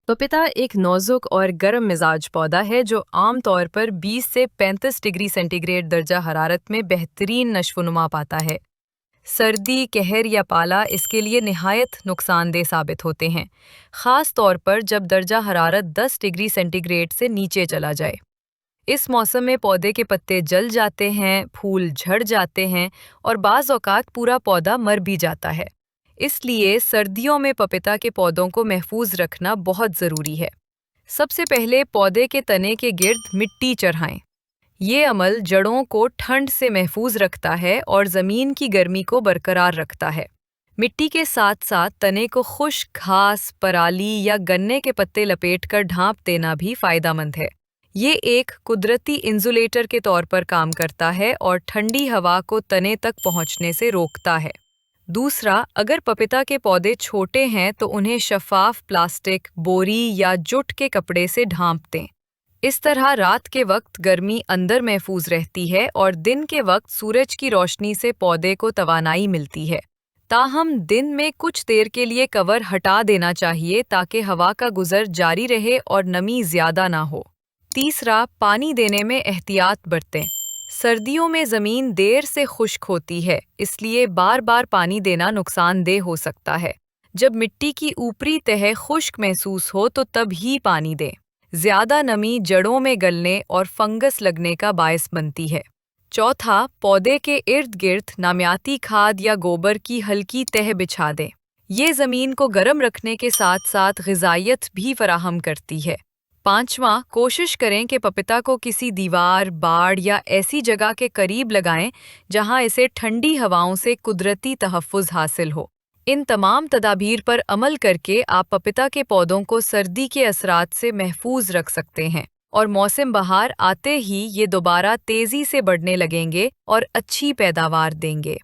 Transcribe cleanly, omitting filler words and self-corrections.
पपीता एक नाजुक और गर्म मिजाज पौधा है जो आम तौर पर 20 से 35 डिग्री सेंटीग्रेड दर्जा हरारत में बेहतरीन नशोनुमा पाता है। सर्दी, कहर या पाला इसके लिए निहायत नुकसानदेह साबित होते हैं, खास तौर पर जब दर्जा हरारत 10 डिग्री सेंटीग्रेड से नीचे चला जाए। इस मौसम में पौधे के पत्ते जल जाते हैं, फूल झड़ जाते हैं और बाज़ औक़ात पूरा पौधा मर भी जाता है। इसलिए सर्दियों में पपीता के पौधों को महफूज रखना बहुत ज़रूरी है। सबसे पहले पौधे के तने के गिर्द मिट्टी चढ़ाएं। ये अमल जड़ों को ठंड से महफूज रखता है और ज़मीन की गर्मी को बरकरार रखता है। मिट्टी के साथ साथ तने को खुश्क घास, पराली या गन्ने के पत्ते लपेटकर ढांप देना भी फ़ायदेमंद है। ये एक कुदरती इंसुलेटर के तौर पर काम करता है और ठंडी हवा को तने तक पहुंचने से रोकता है। दूसरा, अगर पपीता के पौधे छोटे हैं तो उन्हें शफाफ प्लास्टिक, बोरी या जुट के कपड़े से ढांप दें। इस तरह रात के वक्त गर्मी अंदर महफूज रहती है और दिन के वक्त सूरज की रोशनी से पौधे को तवानाई मिलती है। ताहम दिन में कुछ देर के लिए कवर हटा देना चाहिए ताकि हवा का गुजर जारी रहे और नमी ज़्यादा ना हो। तीसरा, पानी देने में एहतियात बरतें। सर्दियों में ज़मीन देर से खुश्क होती है, इसलिए बार बार पानी देना नुकसानदेह हो सकता है। जब मिट्टी की ऊपरी तह खुश्क महसूस हो तो तब ही पानी दें। ज़्यादा नमी जड़ों में गलने और फंगस लगने का बायस बनती है। चौथा, पौधे के इर्द गिर्द नामियाती खाद या गोबर की हल्की तह बिछा दें। ये ज़मीन को गर्म रखने के साथ साथ ग़िज़ाइयत भी फराहम करती है। पांचवा, कोशिश करें कि पपीता को किसी दीवार, बाड़ या ऐसी जगह के करीब लगाएं जहां इसे ठंडी हवाओं से कुदरती तहफ़्फ़ुज़ हासिल हो। इन तमाम तदाबीर पर अमल करके आप पपीता के पौधों को सर्दी के असरात से महफूज रख सकते हैं और मौसम बहार आते ही ये दोबारा तेज़ी से बढ़ने लगेंगे और अच्छी पैदावार देंगे।